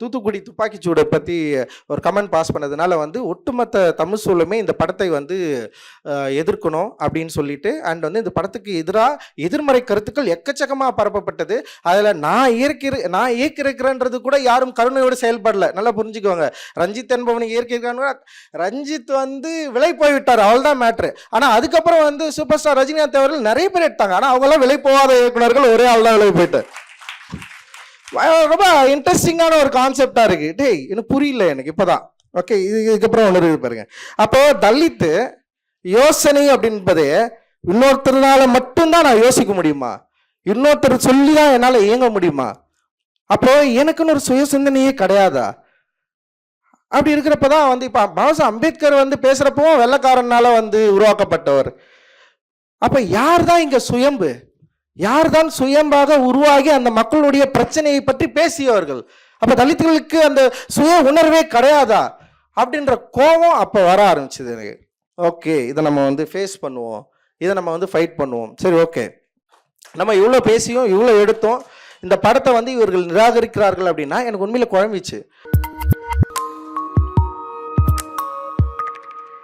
தூத்துக்குடி துப்பாக்கிச்சூடை பற்றி ஒரு comment pass பண்ணதுனால வந்து ஒட்டுமொத்த தமிழ் சூழலுமே இந்த படத்தை வந்து எதிர்க்கணும் அப்படின்னு சொல்லிட்டு அண்ட் வந்து இந்த படத்துக்கு எதிராக எதிர்மறை கருத்துக்கள் எக்கச்சக்கமாக பரப்பப்பட்டது. அதில் நான் இயக்கிருக்கிறேன்றது கூட யாரும் கருணையோடு செயல்படல. நல்லா புரிஞ்சுக்கோங்க. ரஞ்சித் என்பவனை இயற்கைக்கான ரஞ்சித் வந்து விலை போய்விட்டார், அவ்வளோதான் மேட்ரு. ஆனால் அதுக்கப்புறம் வந்து சூப்பர் ஸ்டார் ரஜினிகாந்த் அவர்கள் நிறைய பேர் எடுத்தாங்க. ஆனால் அவங்களாம் விலை போகாத இயக்குனர்கள், ஒரே ஆள் தான் விலை போயிட்டார். ரொம்ப இன்ட்ரெஸ்டிங்கான ஒரு கான்செப்டா இருக்கு. டேய் எனக்கு புரியல, எனக்கு இப்போதான். ஓகே, இதுக்கப்புறம் ஒன்று இருக்கு பாருங்க. அப்போ தலித்து யோசனை அப்படின்பதே இன்னொருத்தருனால மட்டும்தான் நான் யோசிக்க முடியுமா? இன்னொருத்தர் சொல்லி தான் என்னால் இயங்க முடியுமா? அப்போ எனக்குன்னு ஒரு சுய சிந்தனையே கிடையாதா? அப்படி இருக்கிறப்பதான் வந்து இப்போ பாபா அம்பேத்கர் வந்து பேசுறப்பவும் வெள்ளைக்காரனால வந்து உருவாக்கப்பட்டவர். அப்ப யார் தான் இங்க சுயம்பு? யார் தான் சுயம்பாக உருவாகி அந்த மக்களுடைய பிரச்சனையை பற்றி பேசியவர்கள்? அப்ப தலித்துகளுக்கு அந்த சுய உணர்வே கிடையாதா அப்படின்ற கோபம் அப்ப வர ஆரம்பிச்சது எனக்கு. ஓகே, இதை நம்ம வந்து ஃபேஸ் பண்ணுவோம், இதை நம்ம வந்து ஃபைட் பண்ணுவோம். சரி, ஓகே, நம்ம இவ்வளோ பேசியும் இவ்வளோ எடுத்தோம், இந்த படத்தை வந்து இவர்கள் நிராகரிக்கிறார்கள் அப்படின்னா எனக்கு உண்மையில குழம்பிச்சு.